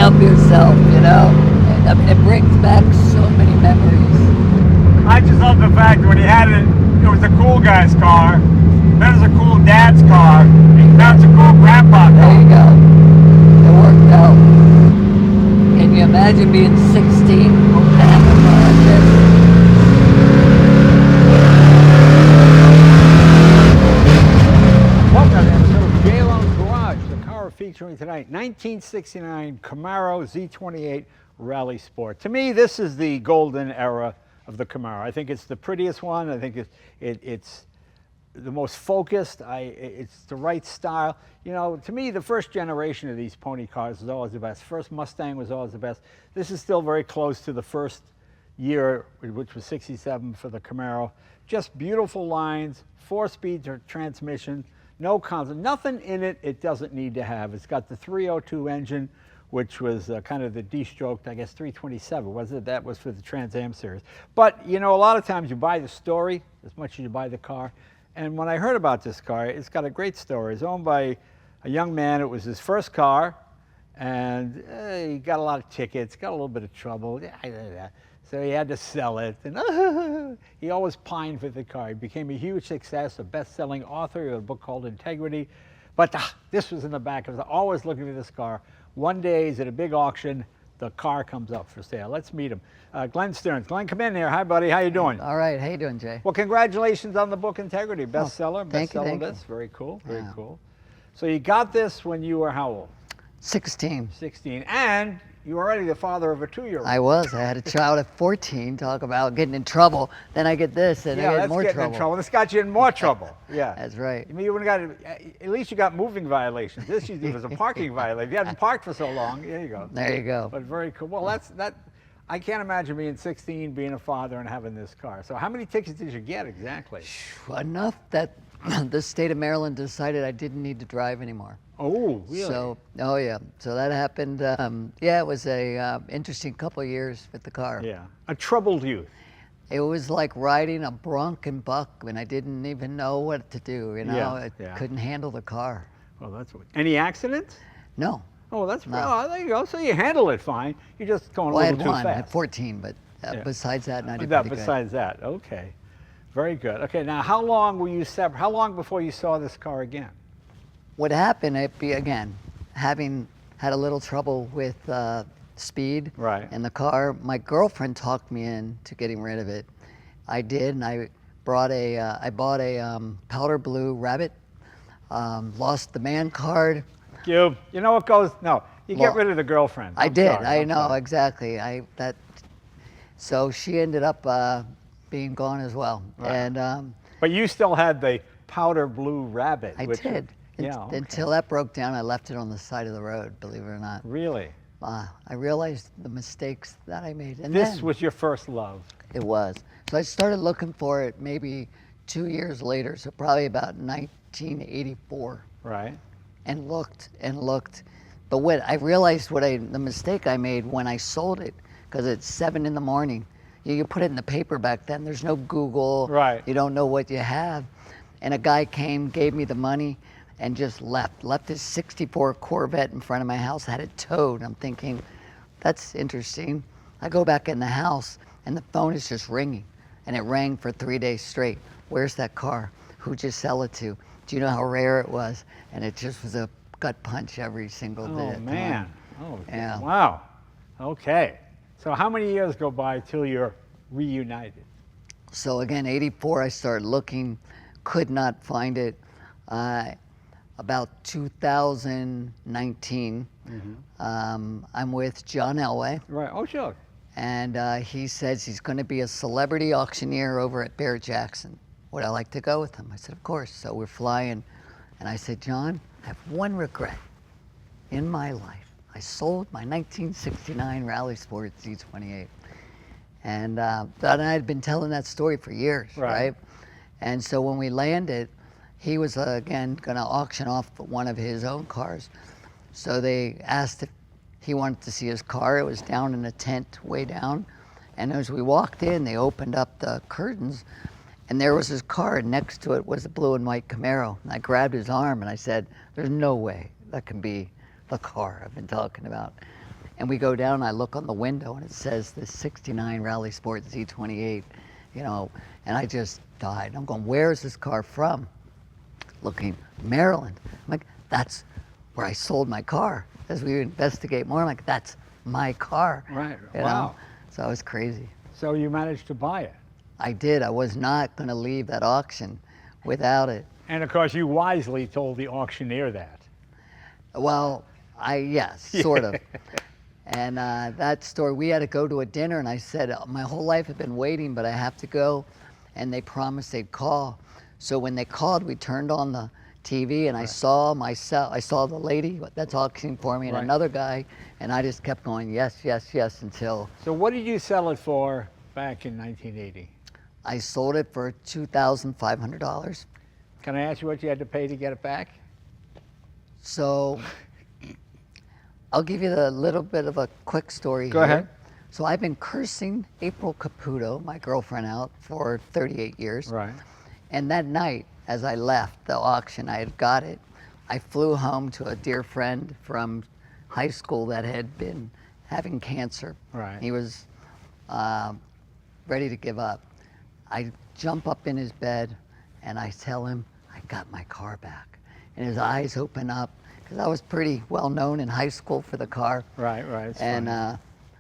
help yourself, you know? And, I mean, it brings back so many memories. I just love the fact that when he had it, it was a cool guy's car, then it was a cool dad's car, now it's a cool grandpa car. There you go. It worked out. Can you imagine being 16 and having a car like this? Welcome to an episode of Jay Leno's Garage, the car featuring tonight 1969 Camaro Z28 Rally Sport. To me, this is the golden era of the Camaro. I think it's the prettiest one. I think it's the most focused. It's the right style. You know, to me, the first generation of these pony cars was always the best. First Mustang was always the best. This is still very close to the first year, which was 67 for the Camaro. Just beautiful lines, 4-speed transmission, no constant, nothing in it it doesn't need to have. It's got the 302 engine, which was kind of the D-stroked, I guess 327, was it? That was for the Trans Am series. But, you know, a lot of times you buy the story as much as you buy the car. And when I heard about this car, it's got a great story. It's owned by a young man. It was his first car, and he got a lot of tickets, got a little bit of trouble. So he had to sell it. And he always pined for the car. He became a huge success, a best-selling author of a book called Integrity. But this was in the back. I was always looking for this car. One day, he's at a big auction. The car comes up for sale. Let's meet him. Glenn Stearns. Glenn, come in here. Hi, buddy. How you doing? All right. How you doing, Jay? Well, congratulations on the book Integrity. Bestseller. Thank you. List. Very cool. Very cool. So you got this when you were how old? 16. 16. And you were already the father of a 2-year-old. I was. I had a child at 14. Talk about getting in trouble. Then I get this, and I get more trouble. In trouble. This got you in more trouble. Yeah. That's right. I mean, you got at least you got moving violations. This was a parking violation. If you hadn't parked for so long, there you go. There you go. But very cool. Well, I can't imagine being 16, being a father, and having this car. So how many tickets did you get exactly? Enough that the state of Maryland decided I didn't need to drive anymore. Oh, really? So, oh yeah. So that happened. Yeah, it was a interesting couple of years with the car. Yeah, a troubled youth. It was like riding a bronc and buck when I didn't even know what to do. You know, I couldn't handle the car. Well, that's what. Any accidents? No. Oh, that's oh, there you go. So you handle it fine. You're just going a little too fast. I had 1 at 14, but besides that, I did pretty good. Besides that, okay, very good. Okay, now how long were you separate? How long before you saw this car again? What happened? Again, having had a little trouble with speed in the car, my girlfriend talked me into getting rid of it. I did, and I bought a powder blue Rabbit. Lost the man card. You know what goes? No, you get rid of the girlfriend. I did. I know exactly. So she ended up being gone as well. Right. And but you still had the powder blue Rabbit. I did. Until that broke down, I left it on the side of the road. Believe it or not. Really? I realized the mistakes that I made. And this was your first love. It was. So I started looking for it maybe 2 years later. So probably about 1984. Right. And looked and looked, but what I realized the mistake I made when I sold it, because it's 7 in the morning. You put it in the paper back then. There's no Google. Right. You don't know what you have, and a guy came, gave me the money, and just left his '64 Corvette in front of my house. Had it towed. I'm thinking, that's interesting. I go back in the house, and the phone is just ringing, and it rang for 3 days straight. Where's that car? Who'd you sell it to? Do you know how rare it was? And it just was a gut punch every single day. Oh, man. Oh, yeah. Wow. Okay. So how many years go by till you're reunited? So again, 84, I started looking, could not find it. About 2019, I'm with John Elway. Right. Oh, sure. And he says he's going to be a celebrity auctioneer over at Barrett-Jackson. Would I like to go with him? I said, of course. So we're flying. And I said, John, I have one regret in my life. I sold my 1969 Rally Sport Z28. And I had been telling that story for years, right? And so when we landed, he was, again, going to auction off one of his own cars. So they asked if he wanted to see his car. It was down in a tent way down. And as we walked in, they opened up the curtains, and there was his car, and next to it was a blue and white Camaro. And I grabbed his arm and I said, there's no way that can be the car I've been talking about. And we go down, I look on the window, and it says the 69 Rally Sport Z28, you know, and I just died. I'm going, where is this car from? Looking, Maryland. I'm like, that's where I sold my car. As we investigate more, I'm like, that's my car. Right, You wow. know? So it was crazy. So you managed to buy it. I did. I was not going to leave that auction without it. And of course, you wisely told the auctioneer that. Well, yes, sort of. And that story, we had to go to a dinner, and I said, my whole life I've been waiting, but I have to go. And they promised they'd call. So when they called, we turned on the TV, and I saw myself, I saw the lady that's auctioning for me, and another guy, and I just kept going, yes, yes, yes, until. So what did you sell it for back in 1980? I sold it for $2,500. Can I ask you what you had to pay to get it back? So I'll give you a little bit of a quick story Go here. ahead. So I've been cursing April Caputo, my girlfriend, out for 38 years. Right. And that night, as I left the auction, I had got it. I flew home to a dear friend from high school that had been having cancer. Right. He was ready to give up. I jump up in his bed and I tell him, I got my car back. And his eyes open up, because I was pretty well known in high school for the car. Right, right. It's And funny.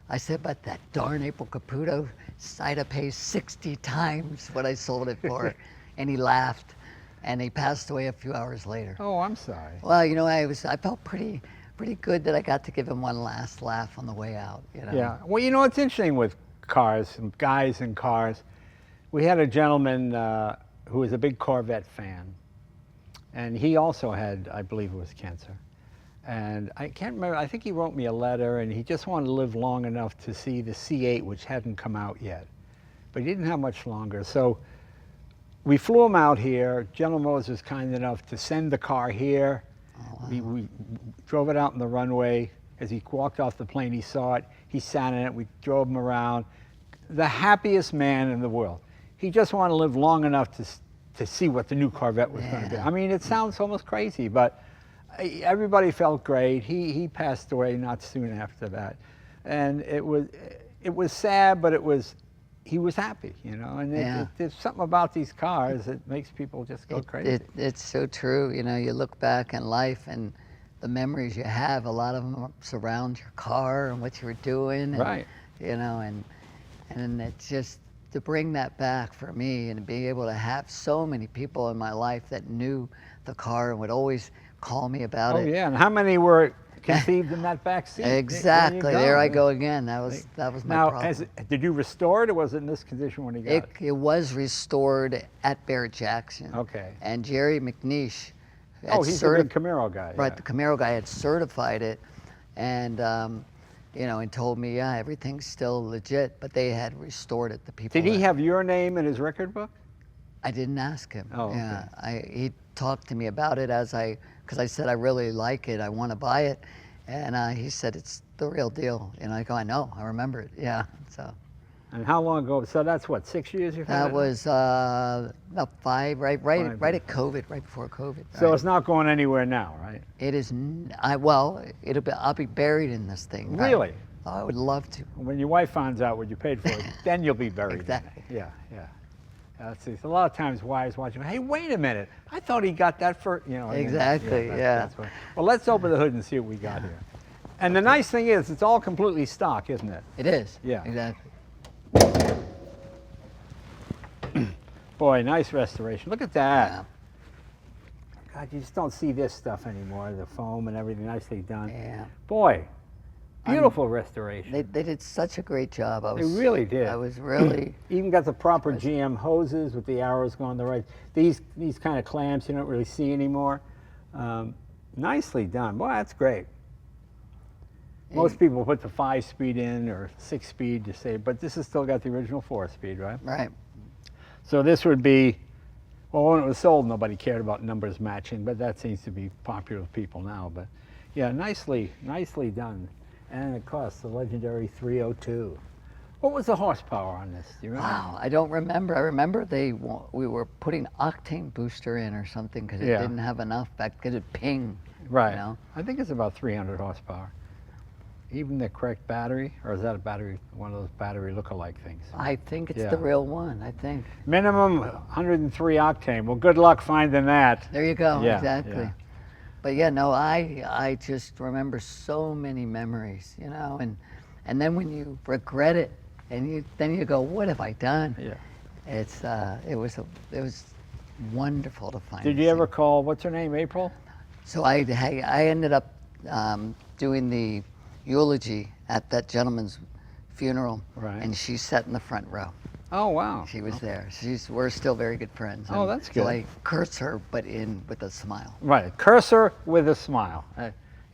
I said, but that darn April Caputo, I'd have paid 60 times what I sold it for. And he laughed, and he passed away a few hours later. Oh, I'm sorry. Well, you know, I felt pretty good that I got to give him one last laugh on the way out. You know? Yeah. Well, you know, it's interesting with cars and guys in cars. We had a gentleman who was a big Corvette fan, and he also had, I believe it was cancer. And I can't remember, I think he wrote me a letter, and he just wanted to live long enough to see the C8, which hadn't come out yet. But he didn't have much longer. So we flew him out here. General Motors was kind enough to send the car here. Oh, wow. We drove it out on the runway. As he walked off the plane, he saw it. He sat in it. We drove him around. The happiest man in the world. He just wanted to live long enough to see what the new Corvette was going to be. I mean, it sounds almost crazy, but everybody felt great. He passed away not soon after that. And it was sad, but he was happy, you know, and there's something about these cars that makes people just go crazy. It's so true. You know, you look back in life and the memories you have, a lot of them surround your car and what you were doing. And, Right. You know, and it's just to bring that back for me and be able to have so many people in my life that knew the car and would always call me about it. Oh, yeah, and how many were conceived in that back seat? Exactly. There I go again. That was my now, problem. did you restore it, or was it in this condition when you got it? It was restored at Barrett-Jackson. Okay. And Jerry McNeish. Oh, he's a big Camaro guy. Right, yeah. the Camaro guy had certified it, and you know, and told me, yeah, everything's still legit, but they had restored it. The people. Did he that- have your name in his record book? I didn't ask him. Oh, okay. Yeah, he talked to me about it because I said I really like it, I want to buy it, and he said it's the real deal. And I go, I know, I remember it. Yeah, so. And how long ago? So that's what, 6 years you've had That it? was about 5, right 5 at COVID, right before COVID. So right? it's not going anywhere now, right? It is. I'll be buried in this thing. Really? I would love to. When your wife finds out what you paid for it, then you'll be buried. Exactly. In it. Yeah. See, a lot of times wives watching, hey, wait a minute, I thought he got that for, you know. Exactly, That's what, well, let's open the hood and see what we got here. And the nice thing is, it's all completely stock, isn't it? It is. Yeah. Exactly. Boy, nice restoration. Look at that. Yeah. God, you just don't see this stuff anymore, the foam and everything, nicely done. Yeah. Boy, beautiful restoration. They did such a great job. They really did. I was really. Even got the proper GM hoses with the arrows going the right. These kind of clamps you don't really see anymore. Nicely done. Boy, that's great. Most people put the 5-speed in or 6-speed to say, but this has still got the original 4-speed, right? Right. So this would be, well, when it was sold, nobody cared about numbers matching, but that seems to be popular with people now. But yeah, nicely done. And of course, the legendary 302. What was the horsepower on this? Do you remember? Wow, I don't remember. I remember we were putting octane booster in or something because it Yeah. didn't have enough back because it ping. Right. You know? I think it's about 300 horsepower. even the correct battery, or is that a battery, one of those battery look-alike things? I think it's Yeah. the real one, I think. Minimum 103 octane. Well, good luck finding that. There you go, Yeah, exactly. yeah. But yeah, no, I just remember so many memories, you know, and then when you regret it, and then you go, what have I done? Yeah. It was wonderful to find. Did this you ever thing. call, what's her name, April? So I ended up doing the eulogy at that gentleman's funeral, Right. and she sat in the front row. Oh, wow. She was there. We're still very good friends. Oh, and that's So good. I curse her, but with a smile. Right, cursor with a smile.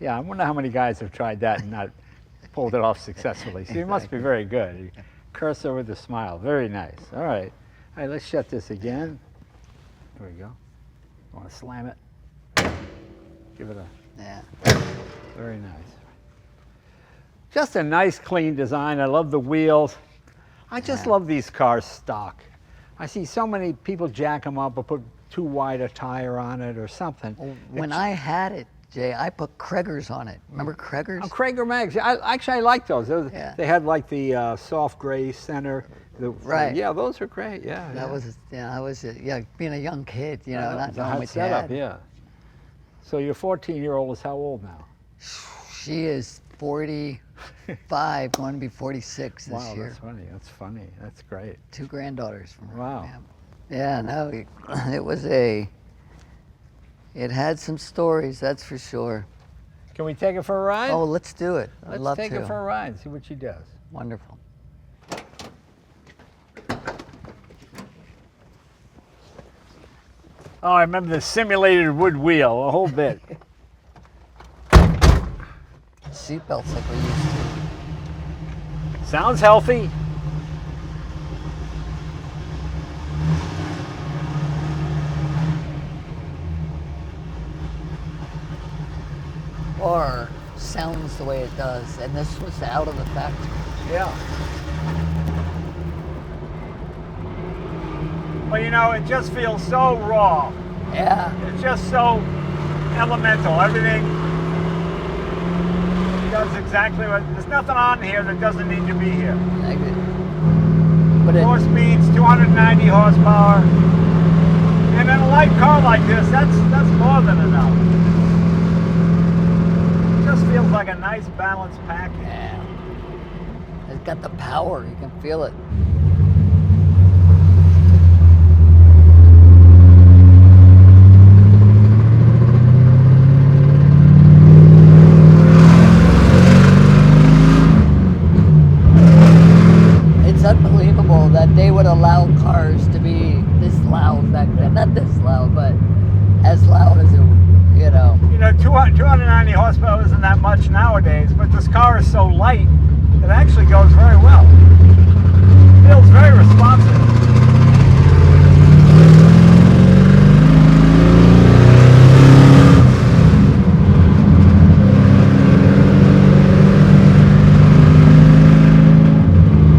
Yeah, I wonder how many guys have tried that and not pulled it off successfully. So you must be very good. Cursor with a smile, very nice. All right, let's shut this again. There we go. Want to slam it? Give it a Yeah. very nice. Just a nice, clean design. I love the wheels. I just love these cars stock. I see so many people jack them up or put too wide a tire on it or something. Well, when I had it, Jay, I put Kreger's on it. Remember Kreger's? Oh, Krager mags. I like those. Yeah. They had like the soft gray center. Right. Yeah, those are great. Yeah. That was being a young kid, you know, That not was a knowing hot what you setup. had. Yeah. So your 14-year-old is how old now? She is 45, going to be 46 this Wow, year. that's funny. That's funny. That's great. 2 granddaughters from her. Wow. Yeah, no, it had some stories, that's for sure. Can we take it for a ride? Oh, let's do it. I'd Let's love take to. it for a ride and see what she does. Wonderful. Oh, I remember the simulated wood wheel, a whole bit. Seatbelts like we used to. Sounds healthy. Or sounds the way it does, and this was out of the factory. Yeah. Well, you know, it just feels so raw. Yeah, It's just so elemental. Everything does exactly what. There's nothing on here that doesn't need to be here. but 4 speeds, 290 horsepower, and in a light car like this, that's more than enough. It just feels like a nice balanced package. yeah, it's got the power. You can feel it. It's unbelievable that they would allow cars to be this loud back then. Not this loud, but as loud as it, you know. You know, 290 horsepower isn't that much nowadays, but this car is so light, it actually goes very well. Feels very responsive.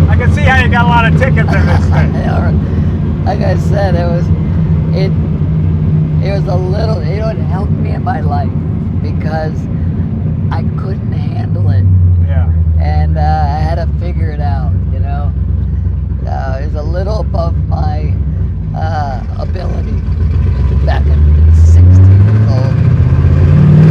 I can see how you got a lot of tickets in this thing. Like I said, it was a little, you know, it helped me in my life because I couldn't handle it, Yeah. and I had to figure it out, you know. It was a little above my ability back at 16 years old.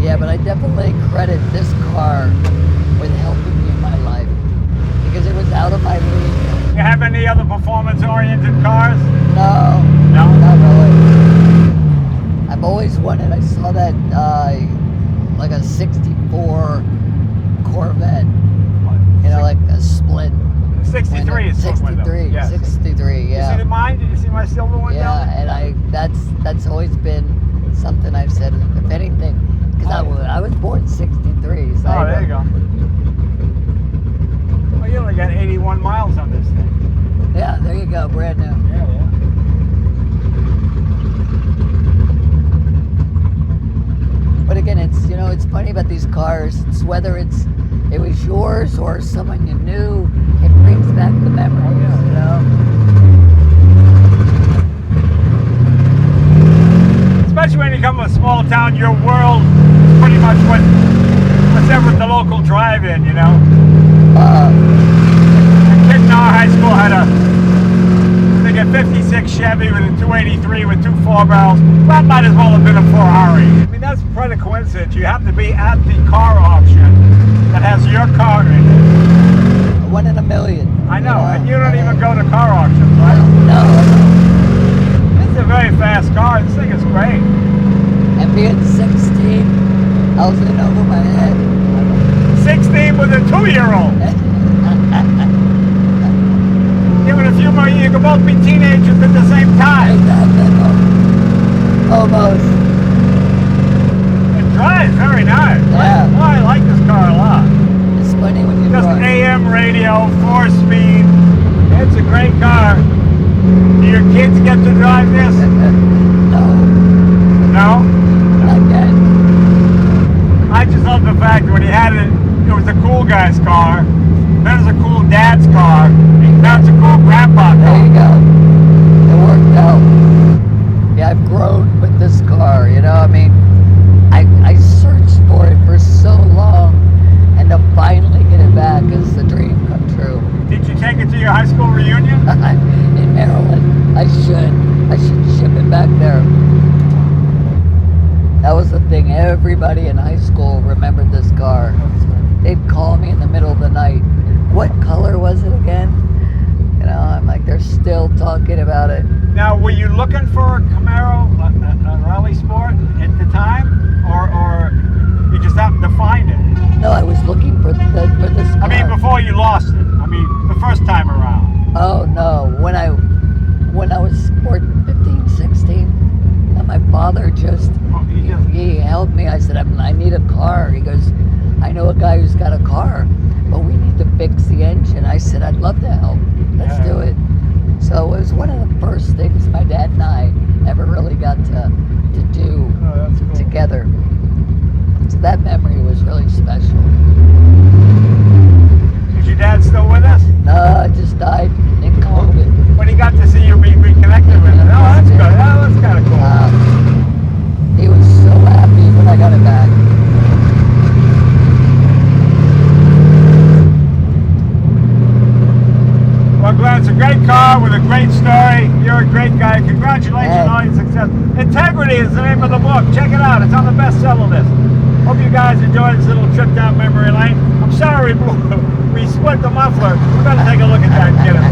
Yeah, but I definitely credit this car with helping me in my life because it was out of my league. You have any other performance-oriented cars? No, No? not really. I've always wanted. I saw that like a '64 Corvette, you know, like a split. 63 is split window. 63, Yes. 63, You see yeah. the mine? Did you see my silver one down Yeah, there? and that's always been something I've said. If anything, because I was born '63. So Oh, there you go. Well, you only got 81 miles on this thing. Yeah, there you go, brand new. Yeah, yeah. But again, it's funny about these cars. It's whether it was yours or someone you knew, it brings back the memories. Oh, yeah. You know. especially when you come from a small town, your world is pretty much what's ever at the local drive-in, you know. A kid in our high school had a 56 Chevy with a 283 with two 4-barrels. That might as well have been a Ferrari. I mean, that's quite a coincidence. You have to be at the car auction that has your car in it. 1 in a million. I know, and you don't even go to car auctions, right? No. This is a very fast car. This thing is great. And being 16, I was in over my head. 16 with a 2-year-old. Give it a few more years, you can both be teenagers at the same time. Exactly. Almost. It drives very nice. Yeah. Oh, I like this car a lot. It's funny when you Just drive. AM radio, 4-speed. It's a great car. Do your kids get to drive this? No, No? not yet. I just love the fact that when he had it, it was a cool guy's car. Then it was a cool dad's car. Now it's a cool grandpa car. There you go. It worked out. Yeah, I've grown with this car, you know, I mean, I searched for it for so long, and to finally get it back is the dream come true. Did you take it to your high school reunion? In Maryland. I should ship it back there. That was the thing, everybody in high school remembered this car. They'd call me in the middle of the night. What color was it again? You know, I'm like, they're still talking about it. Now, were you looking for a Camaro, a Rally Sport at the time? Or you just happened to find it? No, I was looking for this car. I mean, before you lost it. I mean, the first time around. Oh no, when I was 15, 16, and my father just, he helped me. I said, I need a car. He goes, I know a guy who's got a car, but we need to fix the engine. I said, I'd love to help. Let's do it. So it was one of the first things my dad and I ever really got to do together. So that memory was really special. Is your dad still with us? No, just died in COVID. When he got to see you be reconnected with him. Oh, that's good. Oh, that's kind of cool. He was so happy when I got it back. Well, Glenn, it's a great car with a great story. You're a great guy. Congratulations on all your success. Integrity is the name of the book. Check it out. It's on the bestseller list. Hope you guys enjoyed this little trip down memory lane. I'm sorry we split the muffler. We're going to take a look at that and get it